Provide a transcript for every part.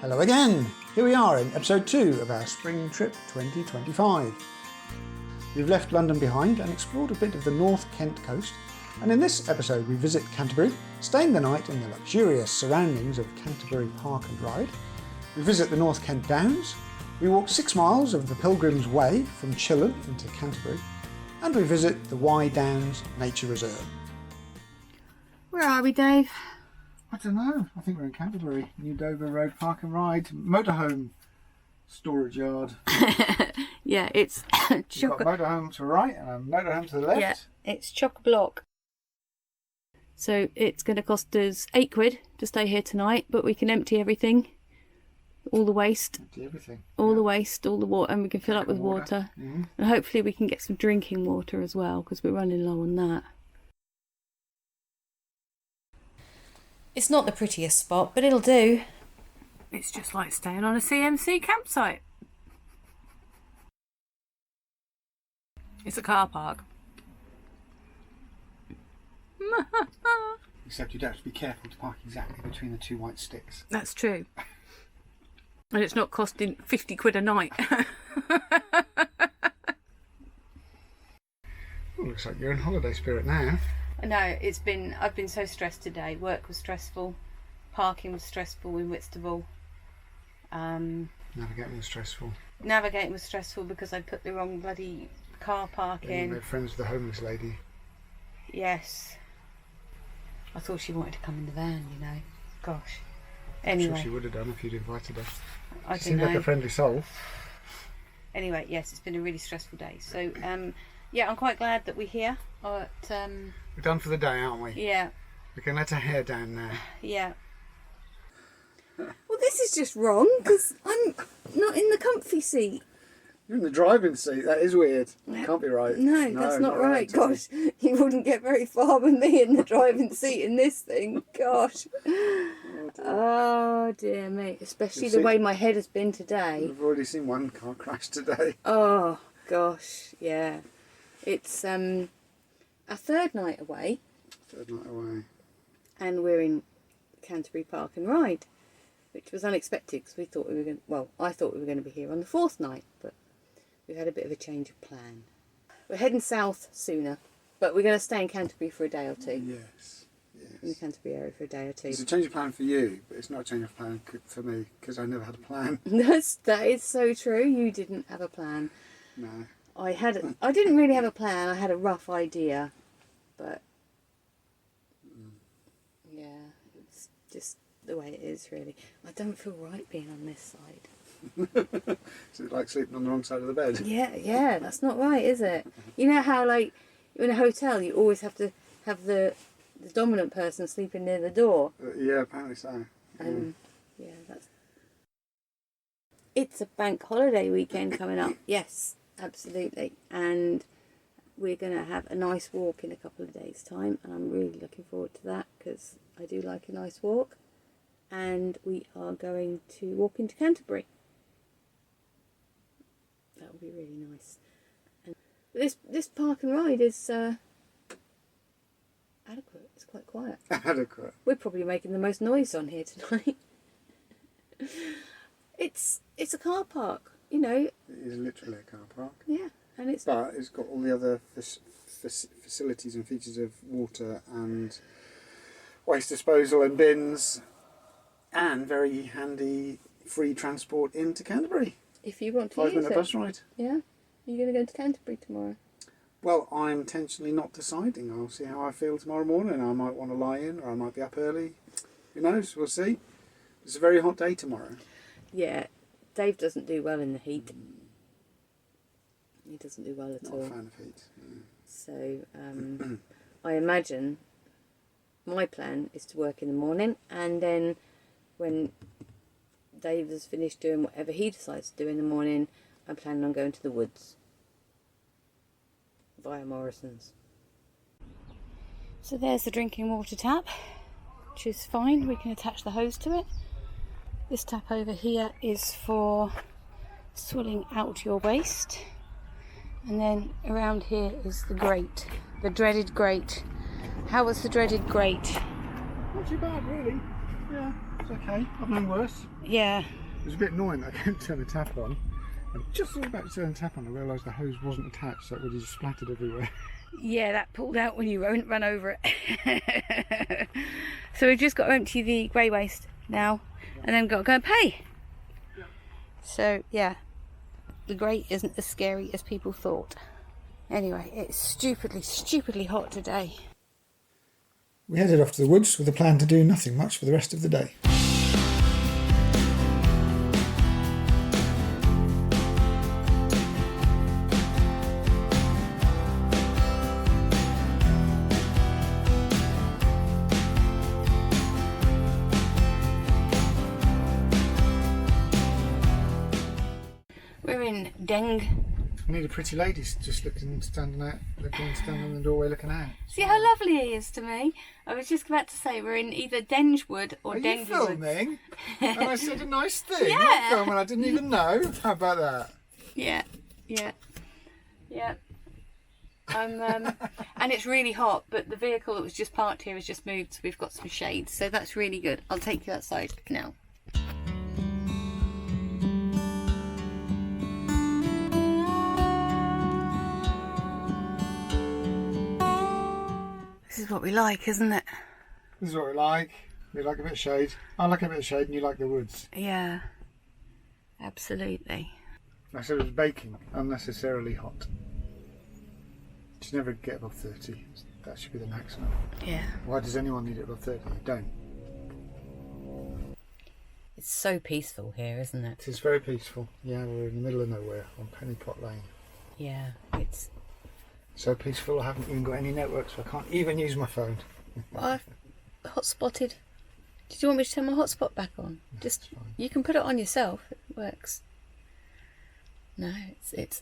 Hello again! Here we are in episode 2 of our spring trip 2025. We've left London behind and explored a bit of the North Kent coast, and in this episode we visit Canterbury, staying the night in the luxurious surroundings of Canterbury Park Ride. We visit the North Kent Downs, we walk 6 miles of the Pilgrims Way from Chilham into Canterbury, and we visit the Wye Downs Nature Reserve. Where are we, Dave? I don't know. I think we're in Canterbury. New Dover Road Park and Ride. Motorhome storage yard. Yeah, it's You've got a motorhome to the right and a motorhome to the left. Yeah, it's chock-a-block. So it's going to cost us £8 to stay here tonight, but we can empty everything, all the waste, Empty everything. all the waste, all the water, and we can fill up with water. Mm-hmm. And hopefully we can get some drinking water as well, because we're running low on that. It's not the prettiest spot, but it'll do. It's just like staying on a CMC campsite. It's a car park. Except you'd have to be careful to park exactly between the 2 white sticks. That's true. And it's not costing £50 a night. Oh, looks like you're in holiday spirit now. No, I've been so stressed today. Work was stressful, parking was stressful in Whitstable. Navigating was stressful. Navigating was stressful because I put the wrong bloody car park You in. made friends with the homeless lady. Yes. I thought she wanted to come in the van, you know. Gosh. I'm Anyway, sure she would have done if you'd invited her. I She don't seemed like know. a friendly soul. Anyway, yes, it's been a really stressful day. So, yeah, I'm quite glad that we're here. We're done for the day, aren't we? Yeah. We can let her hair down now. Yeah. Well, this is just wrong because I'm not in the comfy seat. You're in the driving seat. That is weird. Can't be right. No, that's not right. at all. Gosh, you wouldn't get very far with me in the driving seat in this thing. Gosh. Oh dear me. Especially the way my head has been today. We've already seen one car crash today. Oh gosh, yeah. It's our third night away. Third night away. And we're in Canterbury Park and Ride, which was unexpected because we thought we were going. Well, I thought we were going to be here on the 4th night, but we've had a bit of a change of plan. We're heading south sooner, but we're going to stay in Canterbury for a day or two. Yes. In the Canterbury area for a day or two. It's a change of plan for you, but it's not a change of plan for me because I never had a plan. That is so true. You didn't have a plan. No. I didn't really have a plan. I had a rough idea, but yeah, it's just the way it is, really. I don't feel right being on this side. So it's like sleeping on the wrong side of the bed. Yeah, that's not right, is it? You know how, like, in a hotel, you always have to have the dominant person sleeping near the door. Yeah, apparently so. Yeah, that's. It's a bank holiday weekend coming up. Yes, absolutely, and we're going to have a nice walk in a couple of days' time, and I'm really looking forward to that because I do like a nice walk. And we are going to walk into Canterbury. That will be really nice. And this park and ride is adequate. It's quite quiet. Adequate. We're probably making the most noise on here tonight. It's a car park, you know. It is literally a car park. Yeah, and But it's got all the other facilities and features of water and waste disposal and bins, and very handy free transport into Canterbury. if you want to 5-minute use bus it. ride. Yeah, you're going to go to Canterbury tomorrow. Well, I'm intentionally not deciding. I'll see how I feel tomorrow morning. I might want to lie in, or I might be up early. Who knows? We'll see. It's a very hot day tomorrow. Yeah, Dave doesn't do well in the heat. He doesn't do well at Not all. a fan of heat. No. So I imagine my plan is to work in the morning, and then when Dave has finished doing whatever he decides to do in the morning, I'm planning on going to the woods via Morrison's. So there's the drinking water tap, which is fine. We can attach the hose to it. This tap over here is for swilling out your waste. And then around here is the grate, the dreaded grate. How was the dreaded grate? Not too bad, really. Yeah, it's okay. I've known worse. Yeah. It was a bit annoying that I couldn't turn the tap on. And just as I was about to turn the tap on, I realised the hose wasn't attached, so it would have just splattered everywhere. Yeah, that pulled out when you ran over it. So we've just got to empty the grey waste now, and then got to go and pay. Yeah. So yeah, the grate isn't as scary as people thought. Anyway, it's stupidly hot today. We headed off to the woods with a plan to do nothing much for the rest of the day. We're in Denge. I need a pretty lady just standing on the doorway looking out. See how lovely he is to me? I was just about to say we're in either Denge Wood or Denge Wood. Are you filming? And I said a nice thing. Yeah. Not filming, I didn't even know. How about that? Yeah. And it's really hot, but the vehicle that was just parked here has just moved, so we've got some shade. So that's really good. I'll take you outside now. This is what we like, isn't it? This is what we like. We like a bit of shade. I like a bit of shade and you like the woods. Yeah, absolutely. I said it was baking, unnecessarily hot. Just never get above 30. That should be the maximum. Yeah. Why does anyone need it above 30? You don't. It's so peaceful here, isn't it? It is very peaceful. Yeah, we're in the middle of nowhere on Pennypot Lane. Yeah, it's... So peaceful I haven't even got any network, so I can't even use my phone. Well, I've hotspotted. Did you want me to turn my hotspot back on? Just you can put it on yourself. It works. No, it's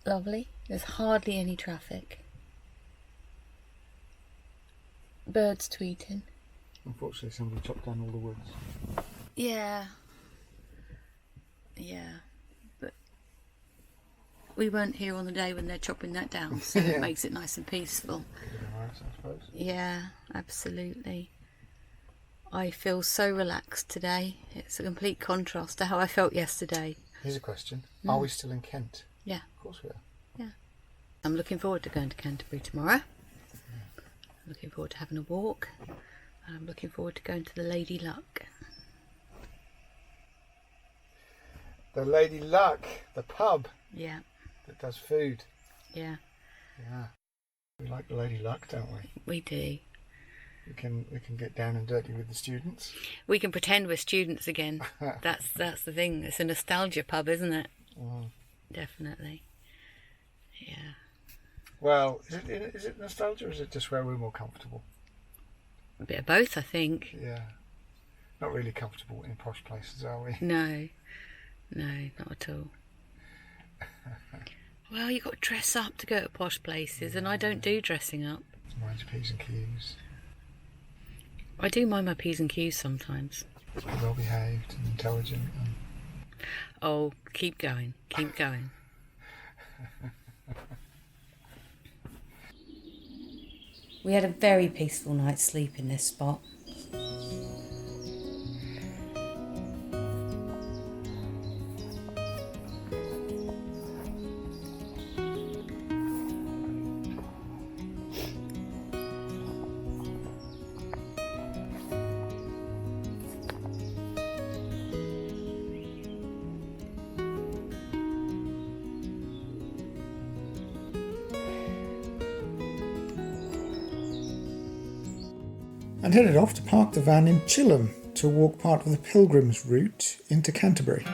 lovely. There's hardly any traffic. Birds tweeting. Unfortunately, somebody chopped down all the woods. Yeah. But we weren't here on the day when they're chopping that down, so Yeah. It makes it nice and peaceful. Nice, I suppose. Yeah, absolutely. I feel so relaxed today. It's a complete contrast to how I felt yesterday. Here's a question. Are we still in Kent? Yeah. Of course we are. Yeah. I'm looking forward to going to Canterbury tomorrow. I'm looking forward to having a walk. And I'm looking forward to going to the Lady Luck. The Lady Luck, the pub Yeah. that does food. Yeah. Yeah. We like the Lady Luck, don't we? We do. We can get down and dirty with the students. We can pretend we're students again. That's the thing. It's a nostalgia pub, isn't it? Definitely. Yeah. Well, is it nostalgia or is it just where we're more comfortable? A bit of both, I think. Yeah. Not really comfortable in posh places, are we? No, not at all. Well, you've got to dress up to go to posh places, and I don't do dressing up. Mind your P's and Q's. I do mind my P's and Q's sometimes. Be well behaved and intelligent. Oh, keep going. We had a very peaceful night's sleep in this spot. And headed off to park the van in Chilham to walk part of the Pilgrims route into Canterbury.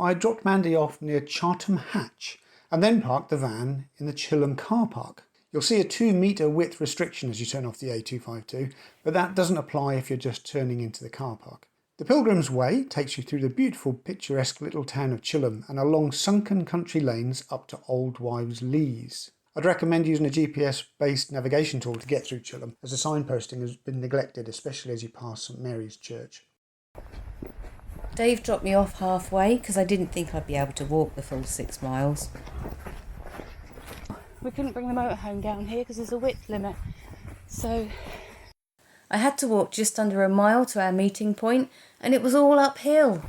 I dropped Mandy off near Chartham Hatch and then parked the van in the Chilham car park. You'll see a 2 metre width restriction as you turn off the A252, but that doesn't apply if you're just turning into the car park. The Pilgrims Way takes you through the beautiful picturesque little town of Chilham and along sunken country lanes up to Old Wives' Lees. I'd recommend using a GPS-based navigation tool to get through Chilham, as the signposting has been neglected, especially as you pass St Mary's Church. Dave dropped me off halfway because I didn't think I'd be able to walk the full 6 miles. we couldn't bring the motorhome down here because there's a width limit. So I had to walk just under a mile to our meeting point, and it was all uphill.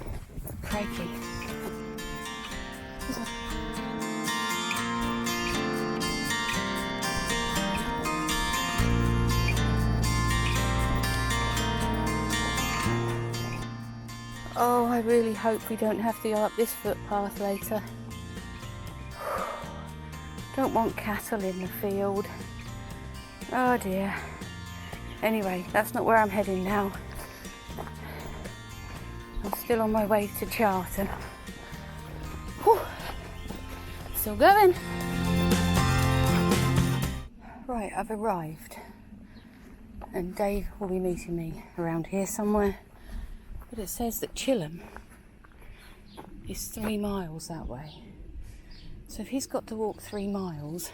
Crikey. Oh, I really hope we don't have to go up this footpath later. Don't want cattle in the field. Oh dear. Anyway, that's not where I'm heading now. I'm still on my way to Chilham. Whew. Still going. Right, I've arrived. And Dave will be meeting me around here somewhere. But it says that Chilham is 3 miles that way. So if he's got to walk 3 miles,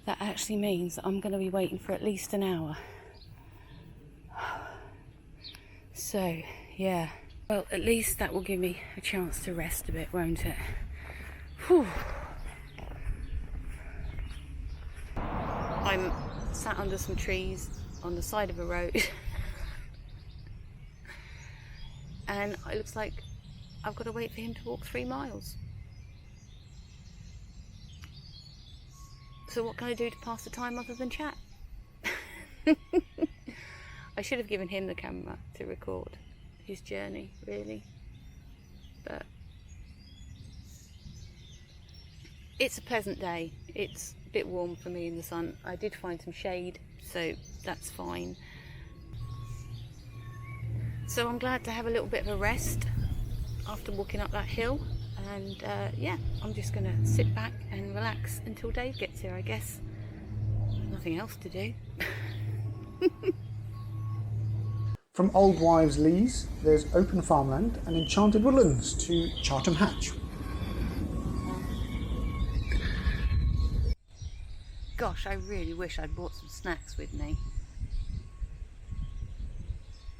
that actually means that I'm going to be waiting for at least an hour. So, yeah. Well, at least that will give me a chance to rest a bit, won't it? Whew. I'm sat under some trees on the side of a road. And it looks like I've got to wait for him to walk 3 miles. So what can I do to pass the time other than chat? I should have given him the camera to record his journey, really. But it's a pleasant day. It's a bit warm for me in the sun. I did find some shade, so that's fine. So I'm glad to have a little bit of a rest after walking up that hill, and yeah, I'm just going to sit back and relax until Dave gets here, I guess. Nothing else to do. From Old Wives' Lees, there's open farmland and enchanted woodlands to Chartham Hatch. Gosh, I really wish I'd brought some snacks with me.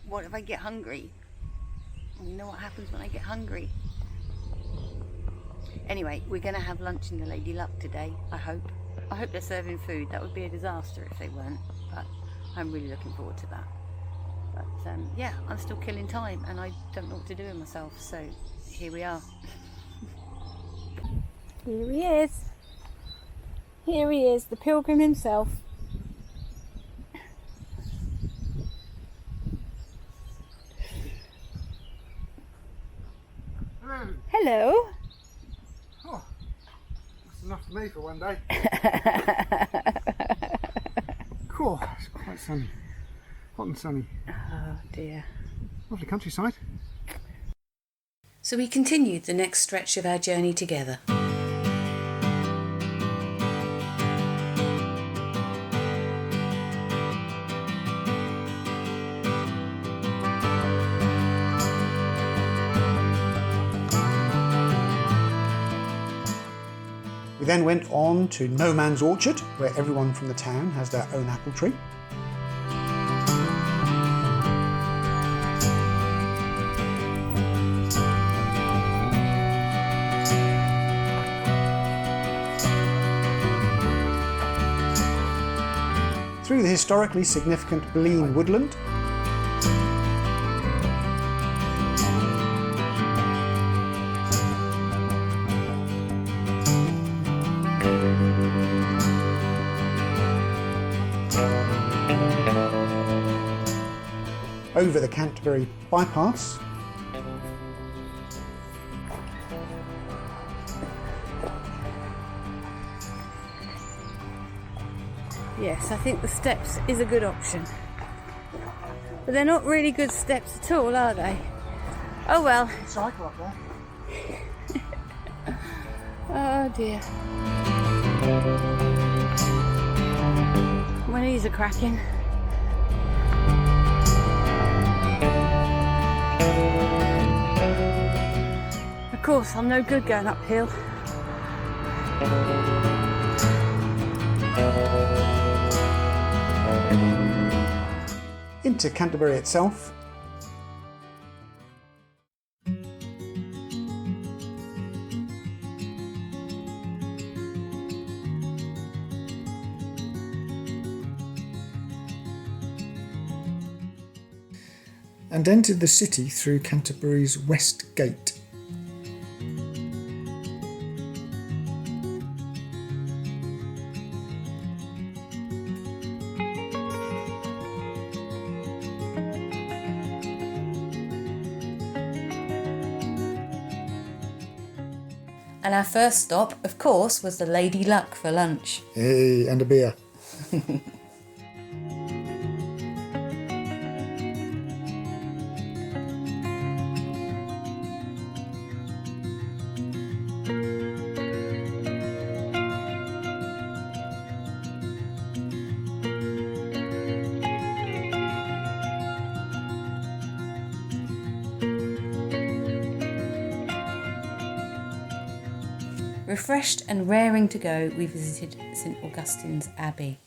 What if I get hungry? You know what happens when I get hungry. Anyway, we're going to have lunch in the Lady Luck today, I hope. I hope they're serving food. That would be a disaster if they weren't, but I'm really looking forward to that. But yeah, I'm still killing time and I don't know what to do with myself, so here we are. Here he is. Here he is, the pilgrim himself. Hello. Oh, that's enough for me for one day. Cool, it's quite sunny. Hot and sunny. Oh dear. Lovely countryside. So we continued the next stretch of our journey together. We then went on to No Man's Orchard, where everyone from the town has their own apple tree. Through the historically significant Denge Woodland, over the Canterbury bypass, Yes, I think the steps is a good option. But they're not really good steps at all, are they? Oh well. cycle up there. Oh dear. My knees are cracking. Of course, I'm no good going uphill. Into Canterbury itself. and entered the city through Canterbury's West Gate. And our first stop, of course, was the Lady Luck for lunch. Hey, and a beer. Refreshed and raring to go, we visited St Augustines Abbey.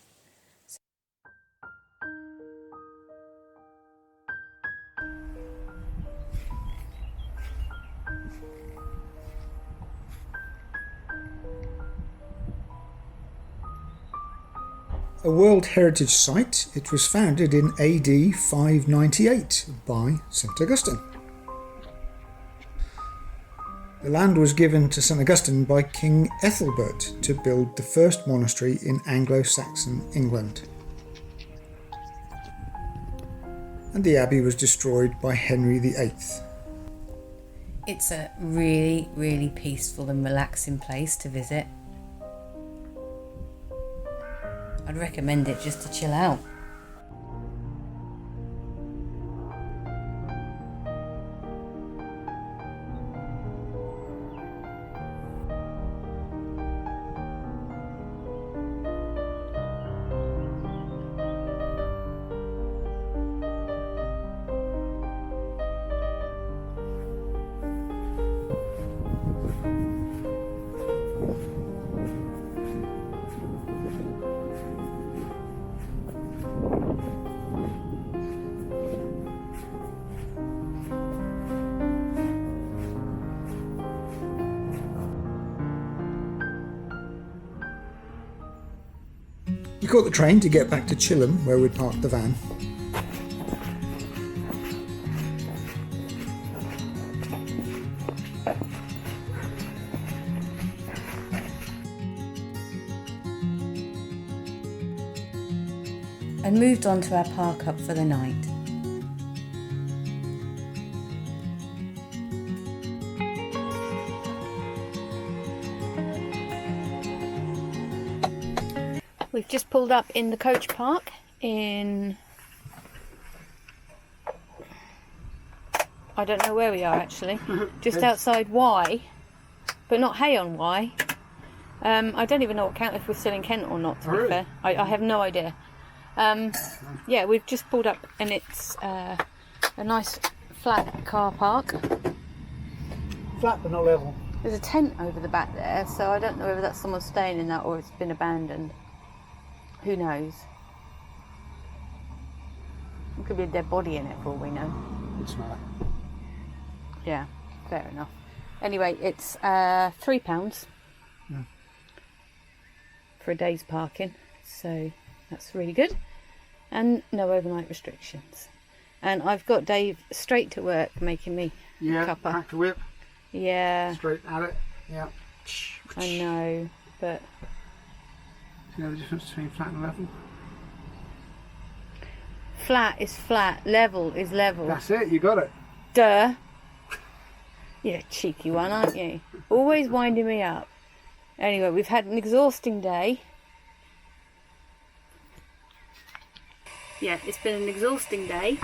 A World Heritage Site, it was founded in AD 598 by St Augustine. The land was given to St Augustine by King Ethelbert to build the first monastery in Anglo-Saxon England. And the abbey was destroyed by Henry VIII. It's a really, really peaceful and relaxing place to visit. I'd recommend it just to chill out. We caught the train to get back to Chilham, where we'd parked the van. And moved on to our park up for the night. We've just pulled up in the coach park in... I don't know where we are actually. Just outside Y, but not Hay on Y. I don't even know what count if we're still in Kent or not, to be fair. I have no idea. Yeah, we've just pulled up and it's a nice flat car park. Flat but not level. There's a tent over the back there, so I don't know whether that's someone staying in that or it's been abandoned. Who knows? There could be a dead body in it for all we know. Good smell. Yeah, fair enough. Anyway, it's £3 for a day's parking, so that's really good. And no overnight restrictions. And I've got Dave straight to work making me a cuppa. Crack the whip. Yeah. Straight at it. Yeah. I know, but... Do you know the difference between flat and level? Flat is flat, level is level. That's it, you got it. Duh. You're a cheeky one, aren't you? Always winding me up. Anyway, we've had an exhausting day. Yeah, it's been an exhausting day.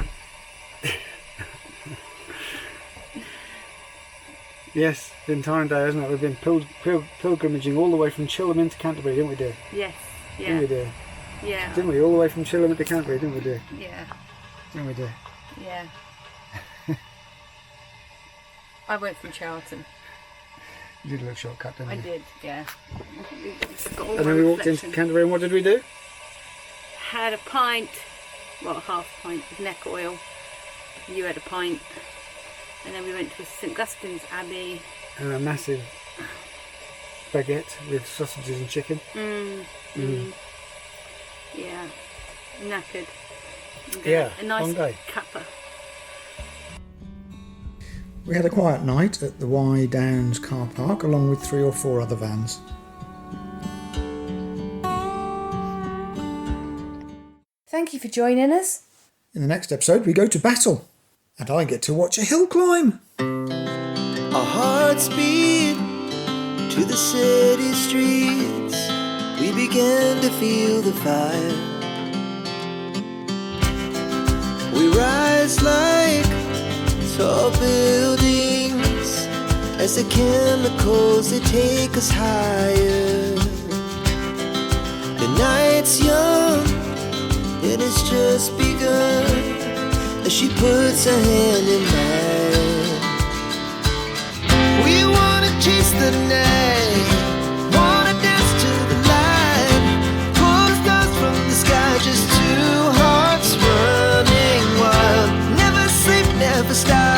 Yes, been time day, hasn't it? We've been pilgrimaging all the way from Chilham into Canterbury, didn't we, dear? Yes, yeah. Didn't we, dear? Yeah. Didn't we? All the way from Chilham into Canterbury, didn't we, dear? Yeah. Didn't we, dear? Yeah. I went from Charlton. You did a little shortcut, didn't you? I did, yeah. And then we walked into Canterbury, and what did we do? Had a pint, well, half a pint of neck oil. You had a pint. And then we went to St Augustine's Abbey. And a massive baguette with sausages and chicken. Yeah, knackered. Yeah, a nice long day. cuppa. We had a quiet night at the Y Downs car park along with 3 or 4 other vans. Thank you for joining us. In the next episode we go to Battle and I get to watch a hill climb. Our hearts beat to the city streets. We began to feel the fire. We rise like tall buildings as the chemicals, they take us higher. The night's young, it has just begun as she puts her hand in mine. We wanna chase the night, wanna dance to the light, pull stars from the sky, just 2 hearts running wild. Never sleep, never stop.